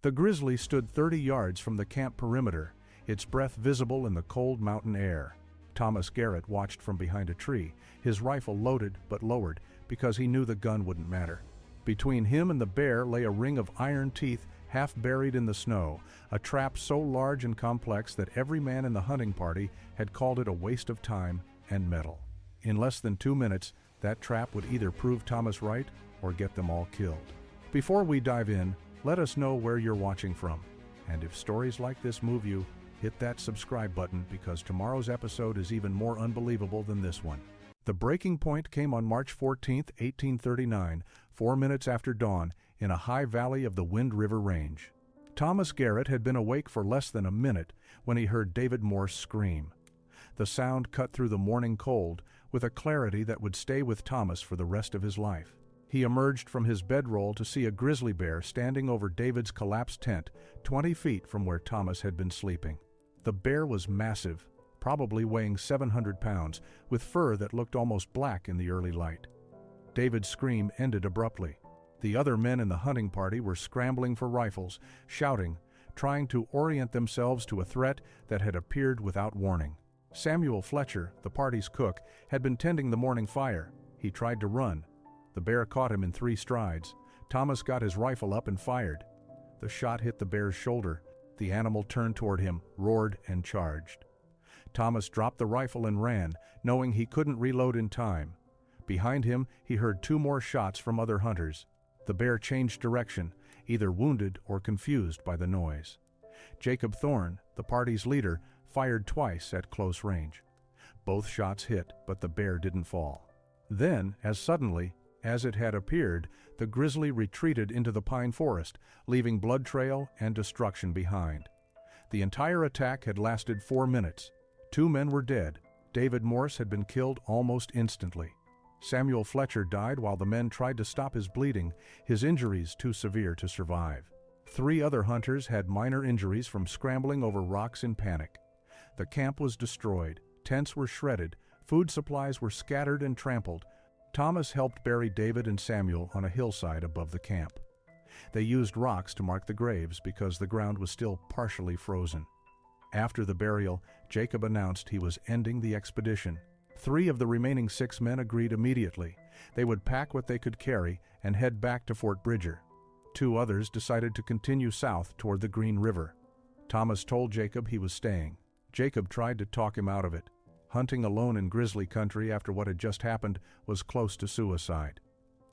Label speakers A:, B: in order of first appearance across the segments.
A: The grizzly stood 30 yards from the camp perimeter, its breath visible in the cold mountain air. Thomas Garrett watched from behind a tree, his rifle loaded but lowered because he knew the gun wouldn't matter. Between him and the bear lay a ring of iron teeth half buried in the snow, a trap so large and complex that every man in the hunting party had called it a waste of time and metal. In less than 2 minutes, that trap would either prove Thomas right or get them all killed. Before we dive in, let us know where you're watching from. And if stories like this move you, hit that subscribe button because tomorrow's episode is even more unbelievable than this one. The breaking point came on March 14, 1839, 4 minutes after dawn, in a high valley of the Wind River Range. Thomas Garrett had been awake for less than a minute when he heard David Morse scream. The sound cut through the morning cold with a clarity that would stay with Thomas for the rest of his life. He emerged from his bedroll to see a grizzly bear standing over David's collapsed tent, 20 feet from where Thomas had been sleeping. The bear was massive, probably weighing 700 pounds, with fur that looked almost black in the early light. David's scream ended abruptly. The other men in the hunting party were scrambling for rifles, shouting, trying to orient themselves to a threat that had appeared without warning. Samuel Fletcher, the party's cook, had been tending the morning fire. He tried to run. The bear caught him in 3 strides. Thomas got his rifle up and fired. The shot hit the bear's shoulder. The animal turned toward him, roared, and charged. Thomas dropped the rifle and ran, knowing he couldn't reload in time. Behind him, he heard 2 more shots from other hunters. The bear changed direction, either wounded or confused by the noise. Jacob Thorne, the party's leader, fired twice at close range. Both shots hit, but the bear didn't fall. Then, as suddenly as it had appeared, the grizzly retreated into the pine forest, leaving blood trail and destruction behind. The entire attack had lasted 4 minutes. 2 men were dead. David Morse had been killed almost instantly. Samuel Fletcher died while the men tried to stop his bleeding, his injuries too severe to survive. 3 other hunters had minor injuries from scrambling over rocks in panic. The camp was destroyed, tents were shredded, food supplies were scattered and trampled. Thomas helped bury David and Samuel on a hillside above the camp. They used rocks to mark the graves because the ground was still partially frozen. After the burial, Jacob announced he was ending the expedition. 3 of the remaining 6 men agreed immediately. They would pack what they could carry and head back to Fort Bridger. 2 others decided to continue south toward the Green River. Thomas told Jacob he was staying. Jacob tried to talk him out of it. Hunting alone in grizzly country after what had just happened was close to suicide.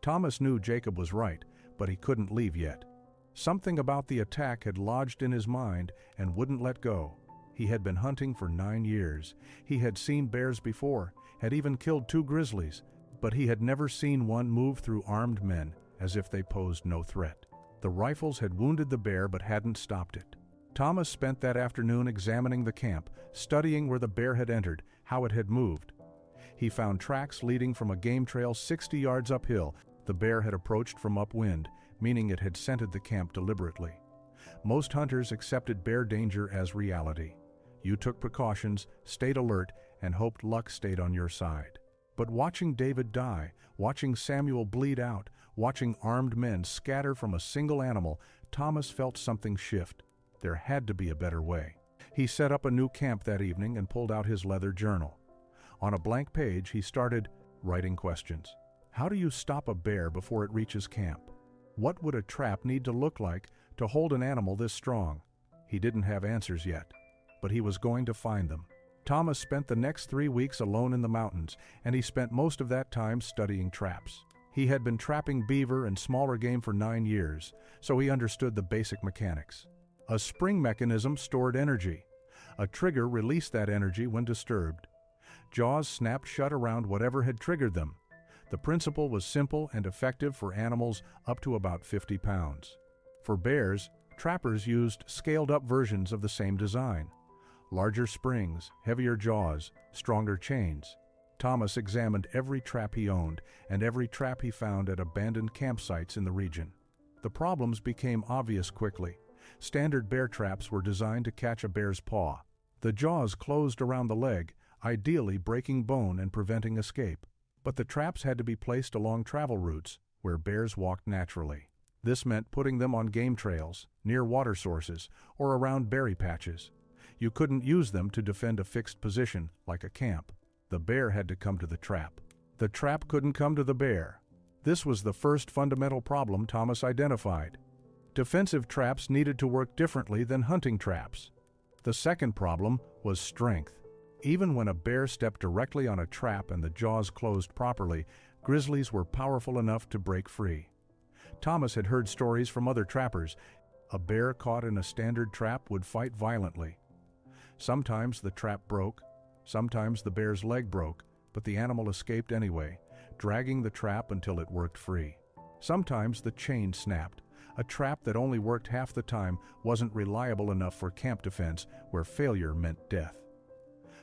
A: Thomas knew Jacob was right, but he couldn't leave yet. Something about the attack had lodged in his mind and wouldn't let go. He had been hunting for 9 years. He had seen bears before, had even killed 2 grizzlies, but he had never seen one move through armed men as if they posed no threat. The rifles had wounded the bear but hadn't stopped it. Thomas spent that afternoon examining the camp, studying where the bear had entered, how it had moved. He found tracks leading from a game trail 60 yards uphill. The bear had approached from upwind, meaning it had scented the camp deliberately. Most hunters accepted bear danger as reality. You took precautions, stayed alert, and hoped luck stayed on your side. But watching David die, watching Samuel bleed out, watching armed men scatter from a single animal, Thomas felt something shift. There had to be a better way. He set up a new camp that evening and pulled out his leather journal. On a blank page, he started writing questions. How do you stop a bear before it reaches camp? What would a trap need to look like to hold an animal this strong? He didn't have answers yet, but he was going to find them. Thomas spent the next 3 weeks alone in the mountains, and he spent most of that time studying traps. He had been trapping beaver and smaller game for 9 years, so he understood the basic mechanics. A spring mechanism stored energy. A trigger released that energy when disturbed. Jaws snapped shut around whatever had triggered them. The principle was simple and effective for animals up to about 50 pounds. For bears, trappers used scaled-up versions of the same design. Larger springs, heavier jaws, stronger chains. Thomas examined every trap he owned and every trap he found at abandoned campsites in the region. The problems became obvious quickly. Standard bear traps were designed to catch a bear's paw. The jaws closed around the leg, ideally breaking bone and preventing escape. But the traps had to be placed along travel routes, where bears walked naturally. This meant putting them on game trails, near water sources, or around berry patches. You couldn't use them to defend a fixed position, like a camp. The bear had to come to the trap. The trap couldn't come to the bear. This was the first fundamental problem Thomas identified. Defensive traps needed to work differently than hunting traps. The second problem was strength. Even when a bear stepped directly on a trap and the jaws closed properly, grizzlies were powerful enough to break free. Thomas had heard stories from other trappers. A bear caught in a standard trap would fight violently. Sometimes the trap broke, sometimes the bear's leg broke, but the animal escaped anyway, dragging the trap until it worked free. Sometimes the chain snapped. A trap that only worked half the time wasn't reliable enough for camp defense, where failure meant death.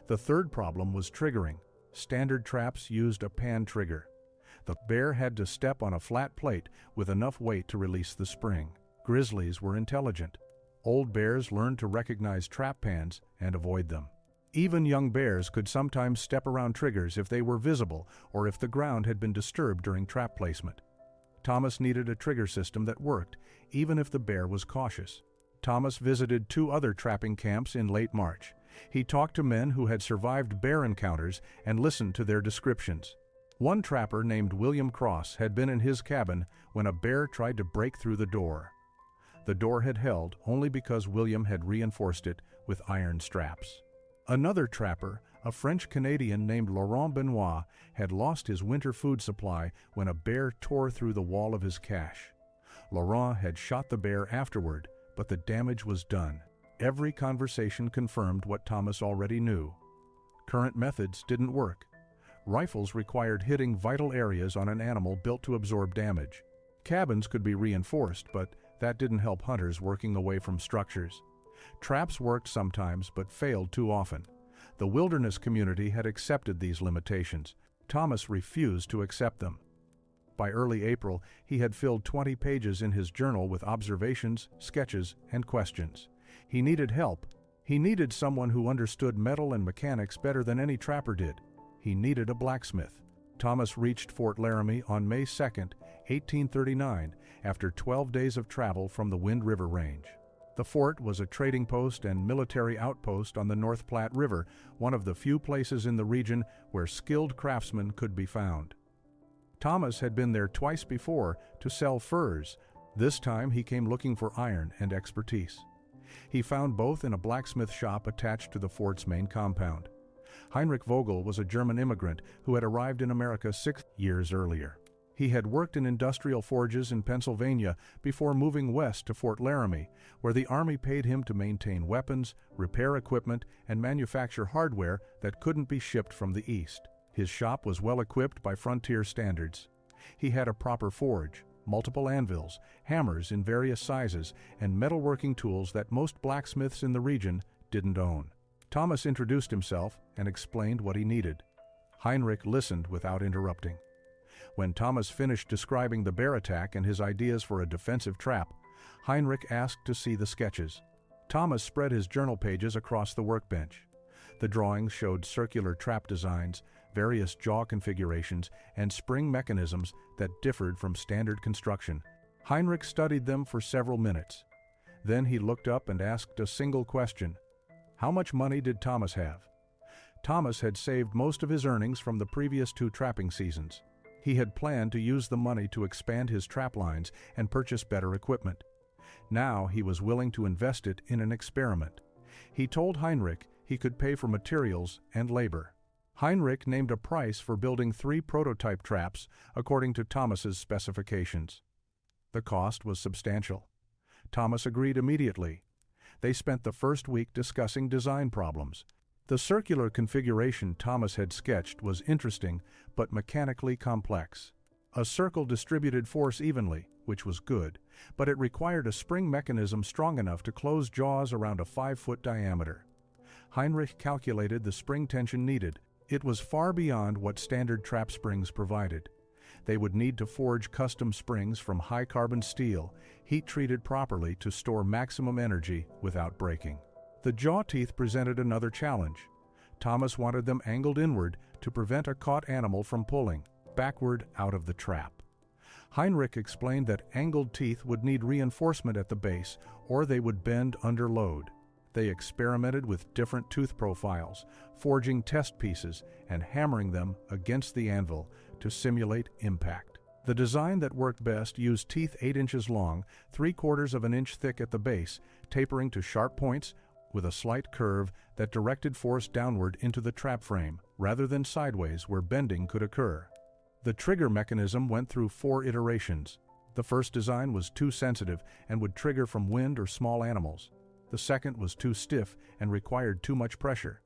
A: The third problem was triggering. Standard traps used a pan trigger. The bear had to step on a flat plate with enough weight to release the spring. Grizzlies were intelligent. Old bears learned to recognize trap pans and avoid them. Even young bears could sometimes step around triggers if they were visible or if the ground had been disturbed during trap placement. Thomas needed a trigger system that worked, even if the bear was cautious. Thomas visited 2 other trapping camps in late March. He talked to men who had survived bear encounters and listened to their descriptions. One trapper named William Cross had been in his cabin when a bear tried to break through the door. The door had held only because William had reinforced it with iron straps. Another trapper, a French-Canadian named Laurent Benoit, had lost his winter food supply when a bear tore through the wall of his cache. Laurent had shot the bear afterward, but the damage was done. Every conversation confirmed what Thomas already knew. Current methods didn't work. Rifles required hitting vital areas on an animal built to absorb damage. Cabins could be reinforced, but that didn't help hunters working away from structures. Traps worked sometimes, but failed too often. The wilderness community had accepted these limitations. Thomas refused to accept them. By early April, he had filled 20 pages in his journal with observations, sketches, and questions. He needed help. He needed someone who understood metal and mechanics better than any trapper did. He needed a blacksmith. Thomas reached Fort Laramie on May 2, 1839, after 12 days of travel from the Wind River Range. The fort was a trading post and military outpost on the North Platte River, one of the few places in the region where skilled craftsmen could be found. Thomas had been there twice before to sell furs. This time he came looking for iron and expertise. He found both in a blacksmith shop attached to the fort's main compound. Heinrich Vogel was a German immigrant who had arrived in America 6 years earlier. He had worked in industrial forges in Pennsylvania before moving west to Fort Laramie, where the Army paid him to maintain weapons, repair equipment, and manufacture hardware that couldn't be shipped from the east. His shop was well equipped by frontier standards. He had a proper forge, multiple anvils, hammers in various sizes, and metalworking tools that most blacksmiths in the region didn't own. Thomas introduced himself and explained what he needed. Heinrich listened without interrupting. When Thomas finished describing the bear attack and his ideas for a defensive trap, Heinrich asked to see the sketches. Thomas spread his journal pages across the workbench. The drawings showed circular trap designs, various jaw configurations, and spring mechanisms that differed from standard construction. Heinrich studied them for several minutes. Then he looked up and asked a single question. How much money did Thomas have? Thomas had saved most of his earnings from the previous 2 trapping seasons. He had planned to use the money to expand his trap lines and purchase better equipment. Now he was willing to invest it in an experiment. He told Heinrich he could pay for materials and labor. Heinrich named a price for building 3 prototype traps according to Thomas's specifications. The cost was substantial. Thomas agreed immediately. They spent the first week discussing design problems. The circular configuration Thomas had sketched was interesting but mechanically complex. A circle distributed force evenly, which was good, but it required a spring mechanism strong enough to close jaws around a 5-foot diameter. Heinrich calculated the spring tension needed. It was far beyond what standard trap springs provided. They would need to forge custom springs from high-carbon steel, heat-treated properly to store maximum energy without breaking. The jaw teeth presented another challenge. Thomas wanted them angled inward to prevent a caught animal from pulling backward out of the trap. Heinrich explained that angled teeth would need reinforcement at the base, or they would bend under load. They experimented with different tooth profiles, forging test pieces and hammering them against the anvil to simulate impact. The design that worked best used teeth 8 inches long, 3/4 of an inch thick at the base, tapering to sharp points with a slight curve that directed force downward into the trap frame, rather than sideways where bending could occur. The trigger mechanism went through 4 iterations. The first design was too sensitive and would trigger from wind or small animals. The second was too stiff and required too much pressure.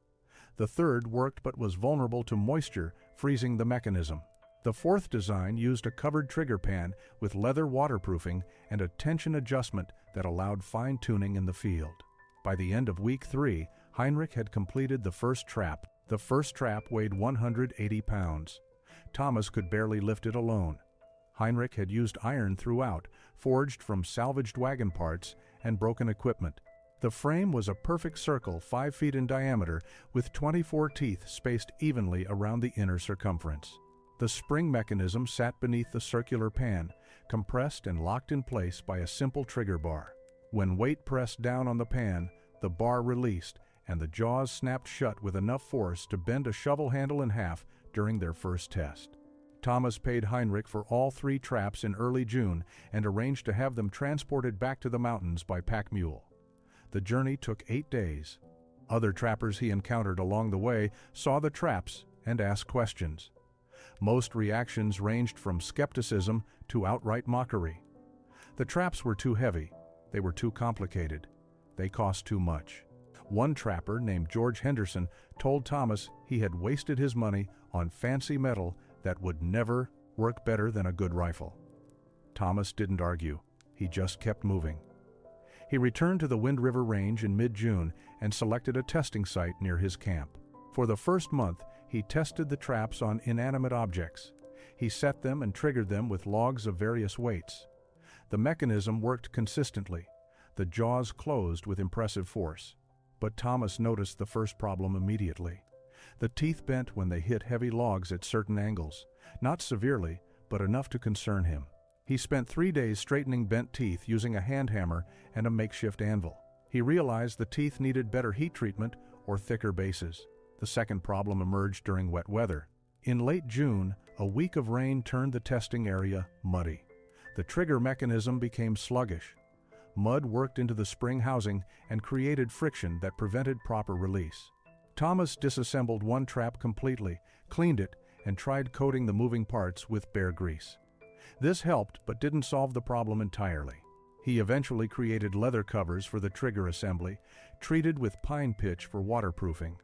A: The third worked but was vulnerable to moisture, freezing the mechanism. The fourth design used a covered trigger pan with leather waterproofing and a tension adjustment that allowed fine-tuning in the field. By the end of week 3, Heinrich had completed the first trap. The first trap weighed 180 pounds. Thomas could barely lift it alone. Heinrich had used iron throughout, forged from salvaged wagon parts and broken equipment. The frame was a perfect circle 5 feet in diameter with 24 teeth spaced evenly around the inner circumference. The spring mechanism sat beneath the circular pan, compressed and locked in place by a simple trigger bar. When weight pressed down on the pan, the bar released and the jaws snapped shut with enough force to bend a shovel handle in half during their first test. Thomas paid Heinrich for all 3 traps in early June and arranged to have them transported back to the mountains by pack mule. The journey took 8 days. Other trappers he encountered along the way saw the traps and asked questions. Most reactions ranged from skepticism to outright mockery. The traps were too heavy. They were too complicated. They cost too much. One trapper named George Henderson told Thomas he had wasted his money on fancy metal that would never work better than a good rifle. Thomas didn't argue. He just kept moving. He returned to the Wind River Range in mid-June and selected a testing site near his camp. For the first month, he tested the traps on inanimate objects. He set them and triggered them with logs of various weights. The mechanism worked consistently. The jaws closed with impressive force. But Thomas noticed the first problem immediately. The teeth bent when they hit heavy logs at certain angles. Not severely, but enough to concern him. He spent 3 days straightening bent teeth using a hand hammer and a makeshift anvil. He realized the teeth needed better heat treatment or thicker bases. The second problem emerged during wet weather. In late June, a week of rain turned the testing area muddy. The trigger mechanism became sluggish. Mud worked into the spring housing and created friction that prevented proper release. Thomas disassembled one trap completely, cleaned it, and tried coating the moving parts with bear grease. This helped but didn't solve the problem entirely. He eventually created leather covers for the trigger assembly, treated with pine pitch for waterproofing.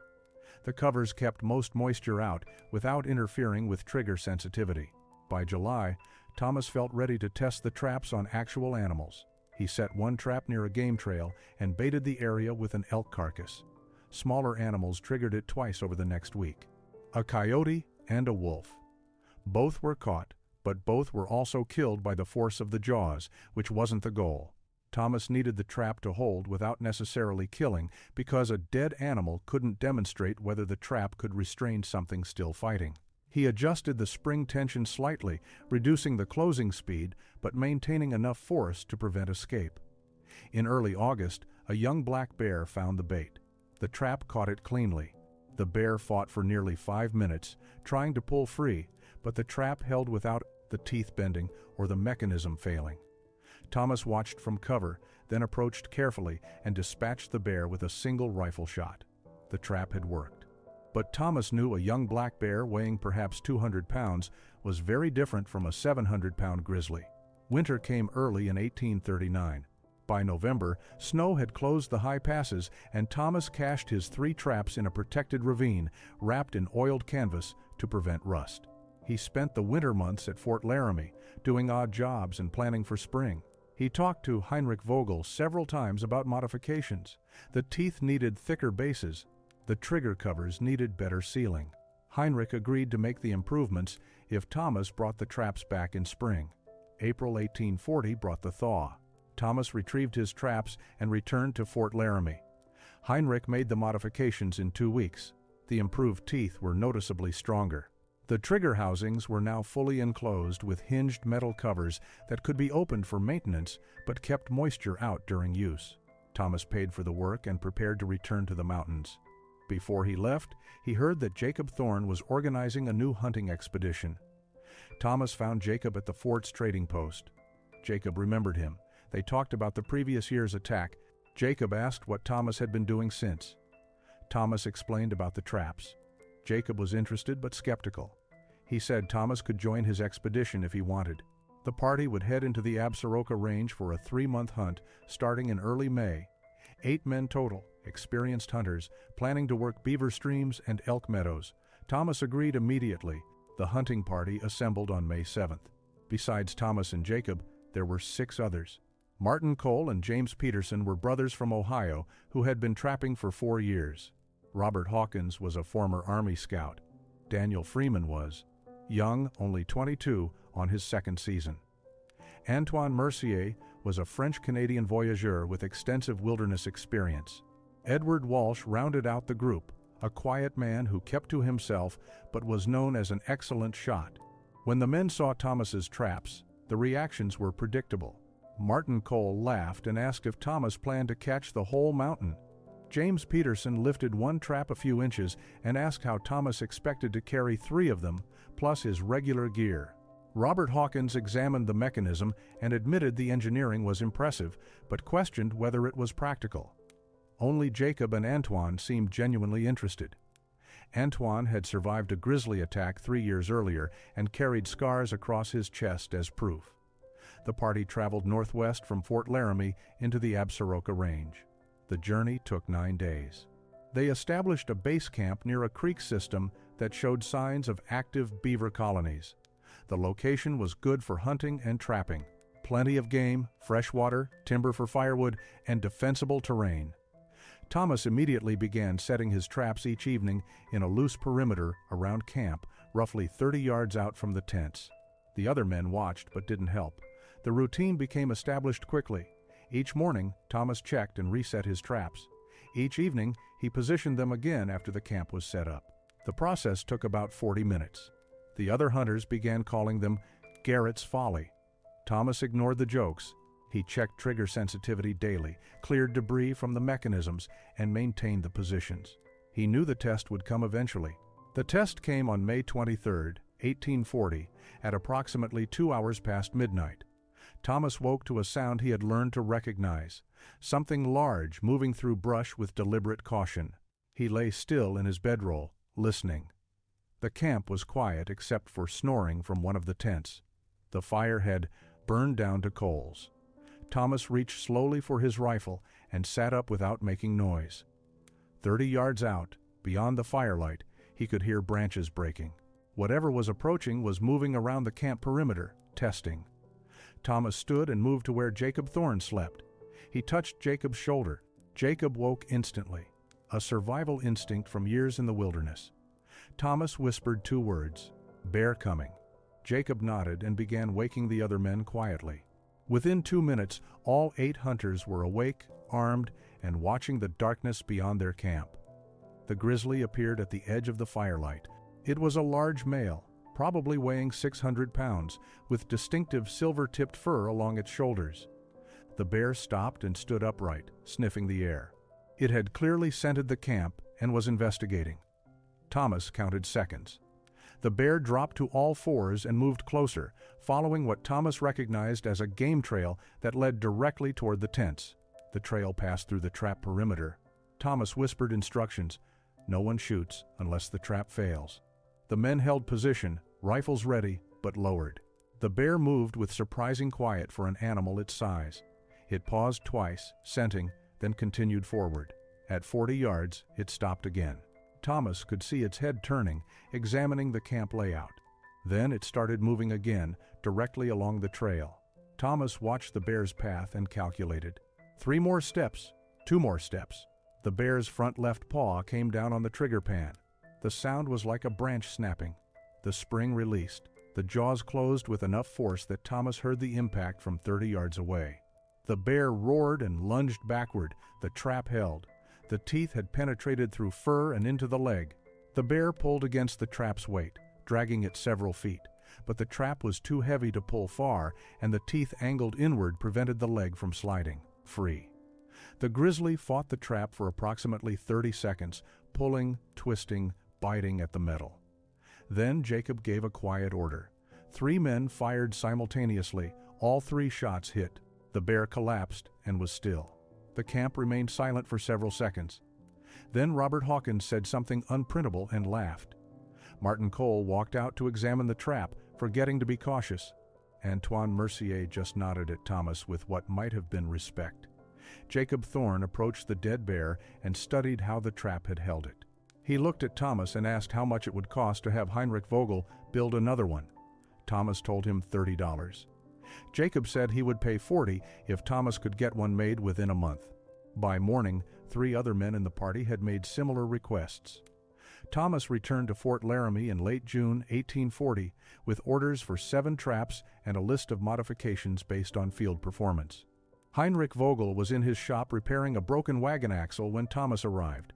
A: The covers kept most moisture out without interfering with trigger sensitivity. By July, Thomas felt ready to test the traps on actual animals. He set one trap near a game trail and baited the area with an elk carcass. Smaller animals triggered it twice over the next week. A coyote and a wolf. Both were caught, but both were also killed by the force of the jaws, which wasn't the goal. Thomas needed the trap to hold without necessarily killing because a dead animal couldn't demonstrate whether the trap could restrain something still fighting. He adjusted the spring tension slightly, reducing the closing speed but maintaining enough force to prevent escape. In early August, a young black bear found the bait. The trap caught it cleanly. The bear fought for nearly 5 minutes, trying to pull free, but the trap held without the teeth bending or the mechanism failing. Thomas watched from cover, then approached carefully and dispatched the bear with a single rifle shot. The trap had worked. But Thomas knew a young black bear weighing perhaps 200 pounds was very different from a 700-pound grizzly. Winter came early in 1839. By November, snow had closed the high passes, and Thomas cached his 3 traps in a protected ravine wrapped in oiled canvas to prevent rust. He spent the winter months at Fort Laramie, doing odd jobs and planning for spring. He talked to Heinrich Vogel several times about modifications. The teeth needed thicker bases. The trigger covers needed better sealing. Heinrich agreed to make the improvements if Thomas brought the traps back in spring. April 1840 brought the thaw. Thomas retrieved his traps and returned to Fort Laramie. Heinrich made the modifications in 2 weeks. The improved teeth were noticeably stronger. The trigger housings were now fully enclosed with hinged metal covers that could be opened for maintenance but kept moisture out during use. Thomas paid for the work and prepared to return to the mountains. Before he left, he heard that Jacob Thorne was organizing a new hunting expedition. Thomas found Jacob at the fort's trading post. Jacob remembered him. They talked about the previous year's attack. Jacob asked what Thomas had been doing since. Thomas explained about the traps. Jacob was interested but skeptical. He said Thomas could join his expedition if he wanted. The party would head into the Absaroka Range for a 3-month hunt starting in early May. 8 men total, experienced hunters, planning to work beaver streams and elk meadows. Thomas agreed immediately. The hunting party assembled on May 7th. Besides Thomas and Jacob, there were 6 others. Martin Cole and James Peterson were brothers from Ohio who had been trapping for 4 years. Robert Hawkins was a former Army scout. Daniel Freeman was, young, only 22, on his 2nd season. Antoine Mercier was a French-Canadian voyageur with extensive wilderness experience. Edward Walsh rounded out the group, a quiet man who kept to himself but was known as an excellent shot. When the men saw Thomas's traps, the reactions were predictable. Martin Cole laughed and asked if Thomas planned to catch the whole mountain. James Peterson lifted one trap a few inches and asked how Thomas expected to carry 3 of them, plus his regular gear. Robert Hawkins examined the mechanism and admitted the engineering was impressive, but questioned whether it was practical. Only Jacob and Antoine seemed genuinely interested. Antoine had survived a grizzly attack 3 years earlier and carried scars across his chest as proof. The party traveled northwest from Fort Laramie into the Absaroka Range. The journey took 9 days. They established a base camp near a creek system that showed signs of active beaver colonies. The location was good for hunting and trapping. Plenty of game, fresh water, timber for firewood, and defensible terrain. Thomas immediately began setting his traps each evening in a loose perimeter around camp, roughly 30 yards out from the tents. The other men watched but didn't help. The routine became established quickly. Each morning, Thomas checked and reset his traps. Each evening, he positioned them again after the camp was set up. The process took about 40 minutes. The other hunters began calling them Garrett's Folly. Thomas ignored the jokes. He checked trigger sensitivity daily, cleared debris from the mechanisms, and maintained the positions. He knew the test would come eventually. The test came on May 23, 1840, at approximately 2 hours past midnight. Thomas woke to a sound he had learned to recognize, something large moving through brush with deliberate caution. He lay still in his bedroll, listening. The camp was quiet except for snoring from one of the tents. The fire had burned down to coals. Thomas reached slowly for his rifle and sat up without making noise. 30 yards out, beyond the firelight, he could hear branches breaking. Whatever was approaching was moving around the camp perimeter, testing. Thomas stood and moved to where Jacob Thorne slept. He touched Jacob's shoulder. Jacob woke instantly, a survival instinct from years in the wilderness. Thomas whispered 2 words, "Bear coming." Jacob nodded and began waking the other men quietly. Within 2 minutes, all 8 hunters were awake, armed, and watching the darkness beyond their camp. The grizzly appeared at the edge of the firelight. It was a large male, probably weighing 600 pounds, with distinctive silver-tipped fur along its shoulders. The bear stopped and stood upright, sniffing the air. It had clearly scented the camp and was investigating. Thomas counted seconds. The bear dropped to all 4s and moved closer, following what Thomas recognized as a game trail that led directly toward the tents. The trail passed through the trap perimeter. Thomas whispered instructions. No one shoots unless the trap fails. The men held position, rifles ready, but lowered. The bear moved with surprising quiet for an animal its size. It paused twice, scenting, then continued forward. At 40 yards, it stopped again. Thomas could see its head turning, examining the camp layout. Then it started moving again, directly along the trail. Thomas watched the bear's path and calculated. 3 more steps, 2 more steps. The bear's front left paw came down on the trigger pan. The sound was like a branch snapping. The spring released. The jaws closed with enough force that Thomas heard the impact from 30 yards away. The bear roared and lunged backward. The trap held. The teeth had penetrated through fur and into the leg. The bear pulled against the trap's weight. dragging it several feet, but the trap was too heavy to pull far, and the teeth angled inward prevented the leg from sliding free. The grizzly fought the trap for approximately 30 seconds, pulling, twisting, biting at the metal. Then Jacob gave a quiet order. 3 men fired simultaneously. All 3 shots hit. The bear collapsed and was still. The camp remained silent for several seconds. Then Robert Hawkins said something unprintable and laughed. Martin Cole walked out to examine the trap, forgetting to be cautious. Antoine Mercier just nodded at Thomas with what might have been respect. Jacob Thorne approached the dead bear and studied how the trap had held it. He looked at Thomas and asked how much it would cost to have Heinrich Vogel build another one. Thomas told him $30. Jacob said he would pay $40 if Thomas could get one made within a month. By morning, 3 other men in the party had made similar requests. Thomas returned to Fort Laramie in late June 1840 with orders for 7 traps and a list of modifications based on field performance. Heinrich Vogel was in his shop repairing a broken wagon axle when Thomas arrived.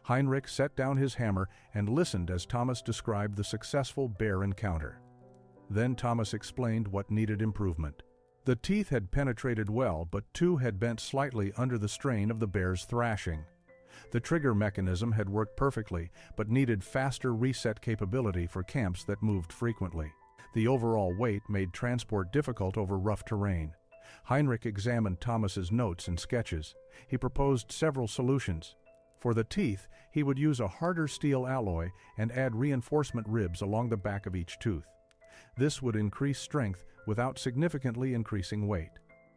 A: Heinrich set down his hammer and listened as Thomas described the successful bear encounter. Then Thomas explained what needed improvement. The teeth had penetrated well, but 2 had bent slightly under the strain of the bear's thrashing. The trigger mechanism had worked perfectly, but needed faster reset capability for camps that moved frequently. The overall weight made transport difficult over rough terrain. Heinrich examined Thomas's notes and sketches. He proposed several solutions. For the teeth, he would use a harder steel alloy and add reinforcement ribs along the back of each tooth. This would increase strength without significantly increasing weight.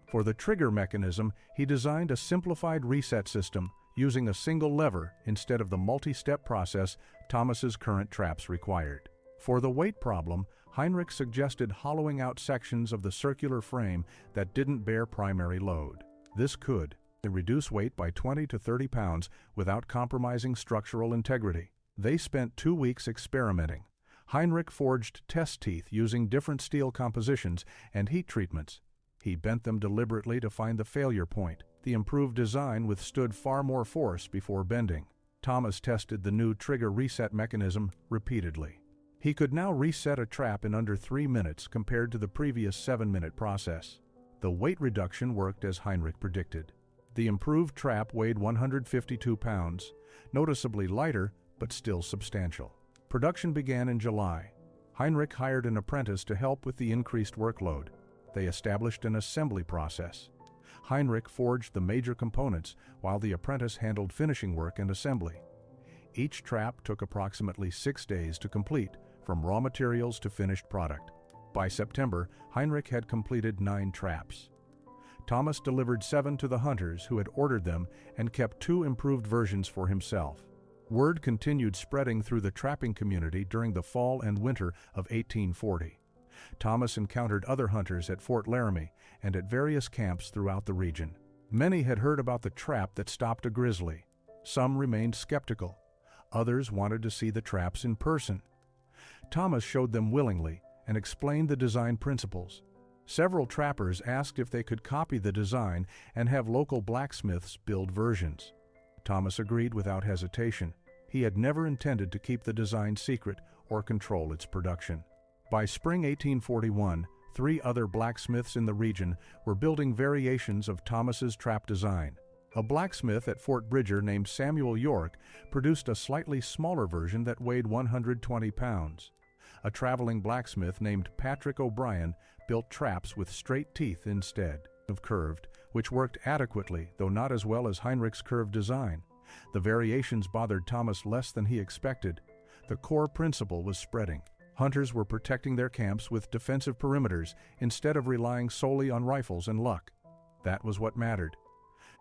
A: For the trigger mechanism, he designed a simplified reset system using a single lever instead of the multi-step process Thomas's current traps required. For the weight problem, Heinrich suggested hollowing out sections of the circular frame that didn't bear primary load. This could reduce weight by 20 to 30 pounds without compromising structural integrity. They spent 2 weeks experimenting. Heinrich forged test teeth using different steel compositions and heat treatments. He bent them deliberately to find the failure point. The improved design withstood far more force before bending. Thomas tested the new trigger reset mechanism repeatedly. He could now reset a trap in under 3 minutes compared to the previous 7-minute process. The weight reduction worked as Heinrich predicted. The improved trap weighed 152 pounds, noticeably lighter but still substantial. Production began in July. Heinrich hired an apprentice to help with the increased workload. They established an assembly process. Heinrich forged the major components while the apprentice handled finishing work and assembly. Each trap took approximately 6 days to complete, from raw materials to finished product. By September, Heinrich had completed 9 traps. Thomas delivered 7 to the hunters who had ordered them and kept 2 improved versions for himself. Word continued spreading through the trapping community during the fall and winter of 1840. Thomas encountered other hunters at Fort Laramie and at various camps throughout the region. Many had heard about the trap that stopped a grizzly. Some remained skeptical. Others wanted to see the traps in person. Thomas showed them willingly and explained the design principles. Several trappers asked if they could copy the design and have local blacksmiths build versions. Thomas agreed without hesitation. He had never intended to keep the design secret or control its production. By spring 1841, 3 other blacksmiths in the region were building variations of Thomas's trap design. A blacksmith at Fort Bridger named Samuel York produced a slightly smaller version that weighed 120 pounds. A traveling blacksmith named Patrick O'Brien built traps with straight teeth instead of curved, which worked adequately, though not as well as Heinrich's curved design. The variations bothered Thomas less than he expected. The core principle was spreading. Hunters were protecting their camps with defensive perimeters instead of relying solely on rifles and luck. That was what mattered.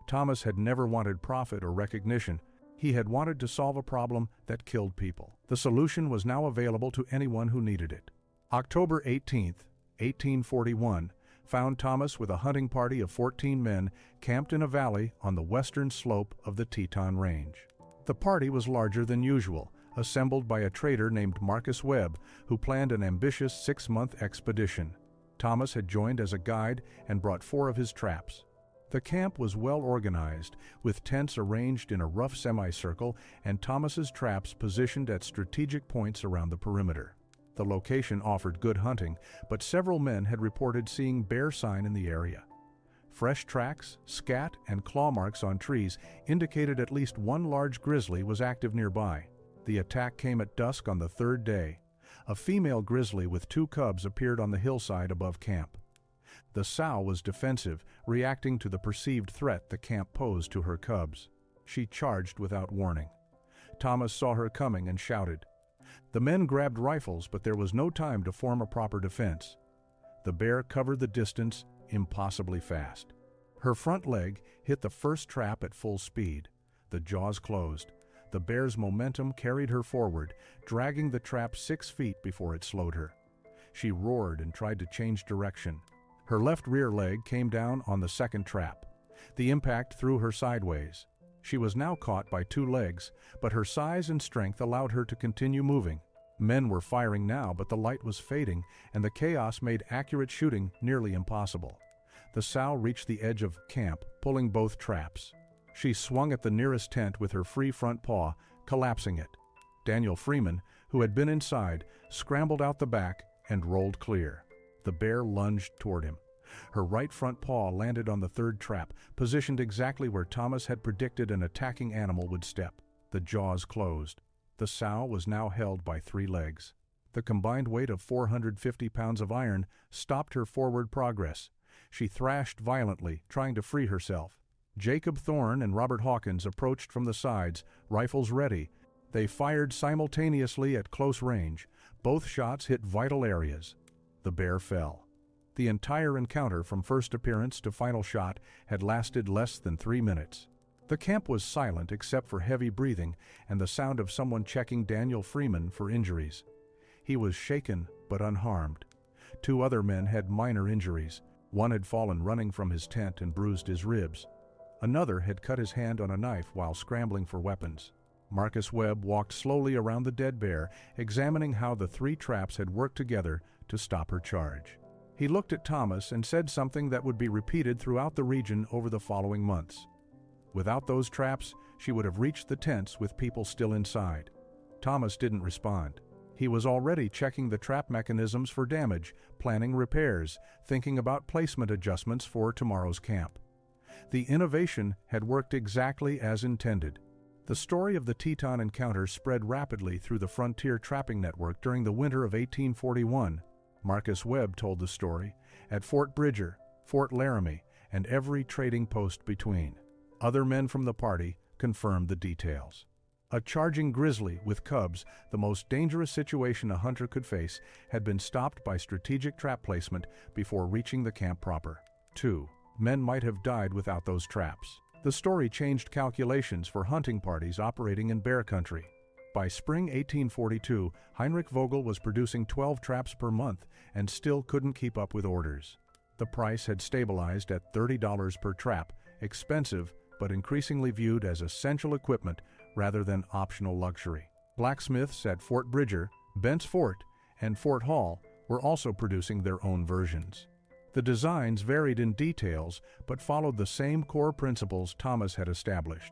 A: Thomas had never wanted profit or recognition. He had wanted to solve a problem that killed people. The solution was now available to anyone who needed it. October 18, 1841, found Thomas with a hunting party of 14 men camped in a valley on the western slope of the Teton Range. The party was larger than usual, assembled by a trader named Marcus Webb, who planned an ambitious 6-month expedition. Thomas had joined as a guide and brought 4 of his traps. The camp was well organized, with tents arranged in a rough semicircle and Thomas's traps positioned at strategic points around the perimeter. The location offered good hunting, but several men had reported seeing bear sign in the area. Fresh tracks, scat, and claw marks on trees indicated at least one large grizzly was active nearby. The attack came at dusk on the third day. A female grizzly with 2 cubs appeared on the hillside above camp. The sow was defensive, reacting to the perceived threat the camp posed to her cubs. She charged without warning. Thomas saw her coming and shouted. The men grabbed rifles, but there was no time to form a proper defense. The bear covered the distance impossibly fast. Her front leg hit the first trap at full speed. The jaws closed. The bear's momentum carried her forward, dragging the trap 6 feet before it slowed her. She roared and tried to change direction. Her left rear leg came down on the second trap. The impact threw her sideways. She was now caught by 2 legs, but her size and strength allowed her to continue moving. Men were firing now, but the light was fading, and the chaos made accurate shooting nearly impossible. The sow reached the edge of camp, pulling both traps. She swung at the nearest tent with her free front paw, collapsing it. Daniel Freeman, who had been inside, scrambled out the back and rolled clear. The bear lunged toward him. Her right front paw landed on the third trap, positioned exactly where Thomas had predicted an attacking animal would step. The jaws closed. The sow was now held by 3 legs. The combined weight of 450 pounds of iron stopped her forward progress. She thrashed violently, trying to free herself. Jacob Thorne and Robert Hawkins approached from the sides, rifles ready. They fired simultaneously at close range. Both shots hit vital areas. The bear fell. The entire encounter from first appearance to final shot had lasted less than 3 minutes. The camp was silent except for heavy breathing and the sound of someone checking Daniel Freeman for injuries. He was shaken but unharmed. 2 other men had minor injuries. One had fallen running from his tent and bruised his ribs. Another had cut his hand on a knife while scrambling for weapons. Marcus Webb walked slowly around the dead bear, examining how the 3 traps had worked together to stop her charge. He looked at Thomas and said something that would be repeated throughout the region over the following months. Without those traps, she would have reached the tents with people still inside. Thomas didn't respond. He was already checking the trap mechanisms for damage, planning repairs, thinking about placement adjustments for tomorrow's camp. The innovation had worked exactly as intended. The story of the Teton encounter spread rapidly through the frontier trapping network during the winter of 1841. Marcus Webb told the story at Fort Bridger, Fort Laramie, and every trading post between. Other men from the party confirmed the details. A charging grizzly with cubs, the most dangerous situation a hunter could face, had been stopped by strategic trap placement before reaching the camp proper. 2 men might have died without those traps. The story changed calculations for hunting parties operating in bear country. By spring 1842, Heinrich Vogel was producing 12 traps per month and still couldn't keep up with orders. The price had stabilized at $30 per trap, expensive but increasingly viewed as essential equipment rather than optional luxury. Blacksmiths at Fort Bridger, Bent's Fort, and Fort Hall were also producing their own versions. The designs varied in details but followed the same core principles Thomas had established.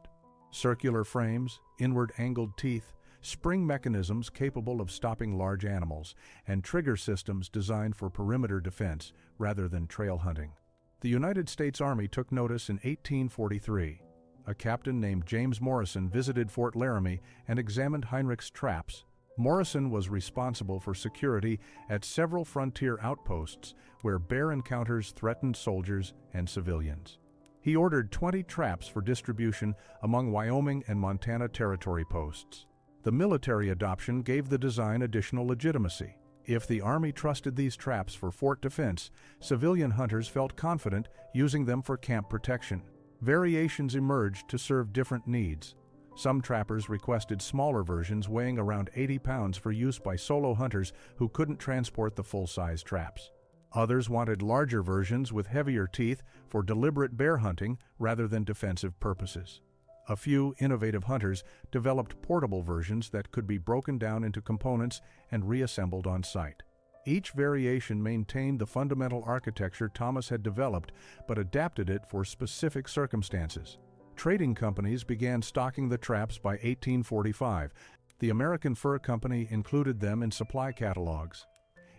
A: Circular frames, inward angled teeth, spring mechanisms capable of stopping large animals, and trigger systems designed for perimeter defense rather than trail hunting. The United States Army took notice in 1843. A captain named James Morrison visited Fort Laramie and examined Heinrich's traps. Morrison was responsible for security at several frontier outposts where bear encounters threatened soldiers and civilians. He ordered 20 traps for distribution among Wyoming and Montana Territory posts. The military adoption gave the design additional legitimacy. If the Army trusted these traps for fort defense, civilian hunters felt confident using them for camp protection. Variations emerged to serve different needs. Some trappers requested smaller versions weighing around 80 pounds for use by solo hunters who couldn't transport the full-size traps. Others wanted larger versions with heavier teeth for deliberate bear hunting rather than defensive purposes. A few innovative hunters developed portable versions that could be broken down into components and reassembled on site. Each variation maintained the fundamental architecture Thomas had developed, but adapted it for specific circumstances. Trading companies began stocking the traps by 1845. The American Fur Company included them in supply catalogs.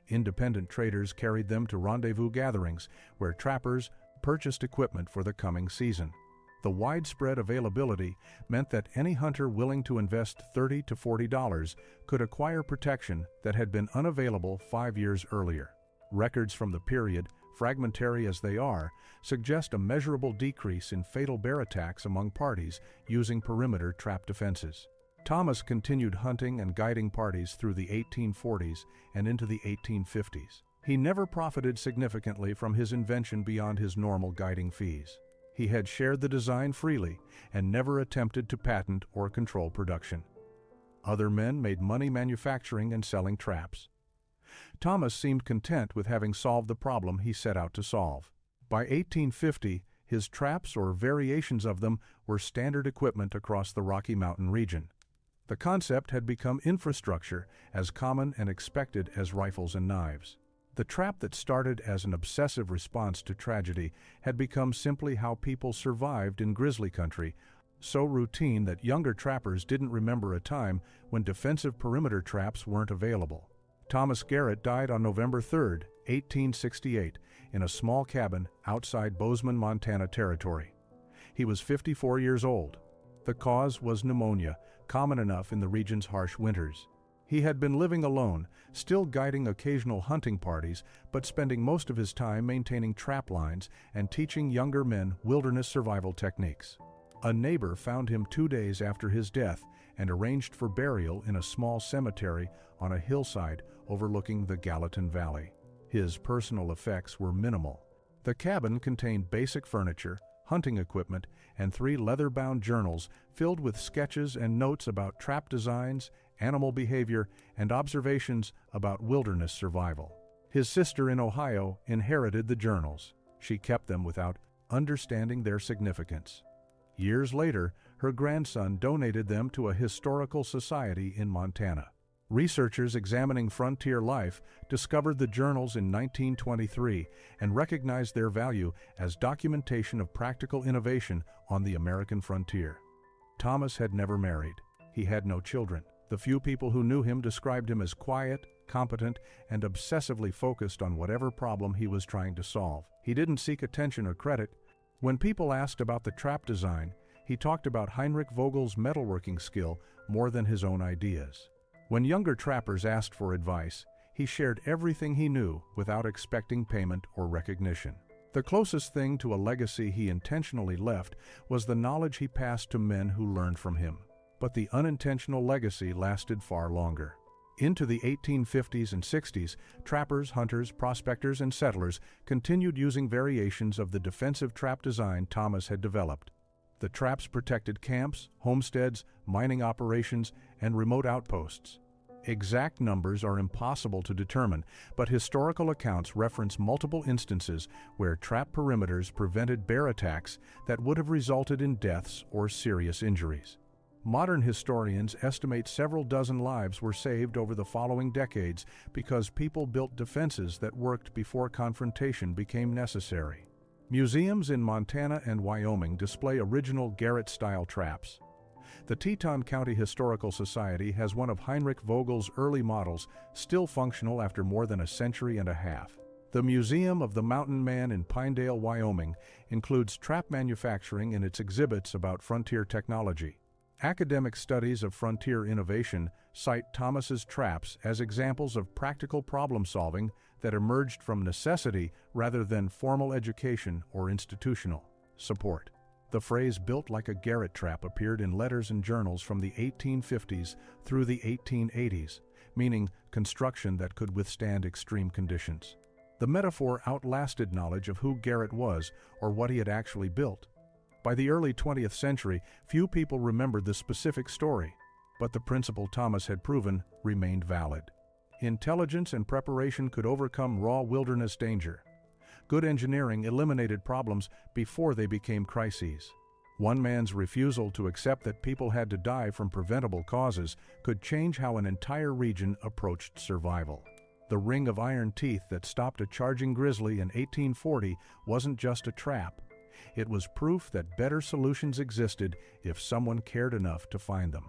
A: Independent traders carried them to rendezvous gatherings where trappers purchased equipment for the coming season. The widespread availability meant that any hunter willing to invest $30 to $40 could acquire protection that had been unavailable 5 years earlier. Records from the period, fragmentary as they are, suggest a measurable decrease in fatal bear attacks among parties using perimeter trap defenses. Thomas continued hunting and guiding parties through the 1840s and into the 1850s. He never profited significantly from his invention beyond his normal guiding fees. He had shared the design freely and never attempted to patent or control production. Other men made money manufacturing and selling traps. Thomas seemed content with having solved the problem he set out to solve. By 1850, his traps or variations of them were standard equipment across the Rocky Mountain region. The concept had become infrastructure, as common and expected as rifles and knives. The trap that started as an obsessive response to tragedy had become simply how people survived in grizzly country, so routine that younger trappers didn't remember a time when defensive perimeter traps weren't available. Thomas Garrett died on November 3, 1868, in a small cabin outside Bozeman, Montana Territory. He was 54 years old. The cause was pneumonia, common enough in the region's harsh winters. He had been living alone, still guiding occasional hunting parties, but spending most of his time maintaining trap lines and teaching younger men wilderness survival techniques. A neighbor found him 2 days after his death and arranged for burial in a small cemetery on a hillside overlooking the Gallatin Valley. His personal effects were minimal. The cabin contained basic furniture, hunting equipment, and 3 leather-bound journals filled with sketches and notes about trap designs, animal behavior, and observations about wilderness survival. His sister in Ohio inherited the journals. She kept them without understanding their significance. Years later, her grandson donated them to a historical society in Montana. Researchers examining frontier life discovered the journals in 1923 and recognized their value as documentation of practical innovation on the American frontier. Thomas had never married. He had no children. The few people who knew him described him as quiet, competent, and obsessively focused on whatever problem he was trying to solve. He didn't seek attention or credit. When people asked about the trap design, he talked about Heinrich Vogel's metalworking skill more than his own ideas. When younger trappers asked for advice, he shared everything he knew without expecting payment or recognition. The closest thing to a legacy he intentionally left was the knowledge he passed to men who learned from him. But the unintentional legacy lasted far longer. Into the 1850s and 60s, trappers, hunters, prospectors, and settlers continued using variations of the defensive trap design Thomas had developed. The traps protected camps, homesteads, mining operations, and remote outposts. Exact numbers are impossible to determine, but historical accounts reference multiple instances where trap perimeters prevented bear attacks that would have resulted in deaths or serious injuries. Modern historians estimate several dozen lives were saved over the following decades because people built defenses that worked before confrontation became necessary. Museums in Montana and Wyoming display original Garrett-style traps. The Teton County Historical Society has one of Heinrich Vogel's early models still functional after more than a century and a half. The Museum of the Mountain Man in Pinedale, Wyoming, includes trap manufacturing in its exhibits about frontier technology. Academic studies of frontier innovation cite Thomas's traps as examples of practical problem-solving that emerged from necessity rather than formal education or institutional support. The phrase "built like a Garrett trap" appeared in letters and journals from the 1850s through the 1880s, meaning construction that could withstand extreme conditions. The metaphor outlasted knowledge of who Garrett was or what he had actually built. By the early 20th century, few people remembered the specific story, but the principle Thomas had proven remained valid. Intelligence and preparation could overcome raw wilderness danger. Good engineering eliminated problems before they became crises. One man's refusal to accept that people had to die from preventable causes could change how an entire region approached survival. The ring of iron teeth that stopped a charging grizzly in 1840 wasn't just a trap. It was proof that better solutions existed if someone cared enough to find them.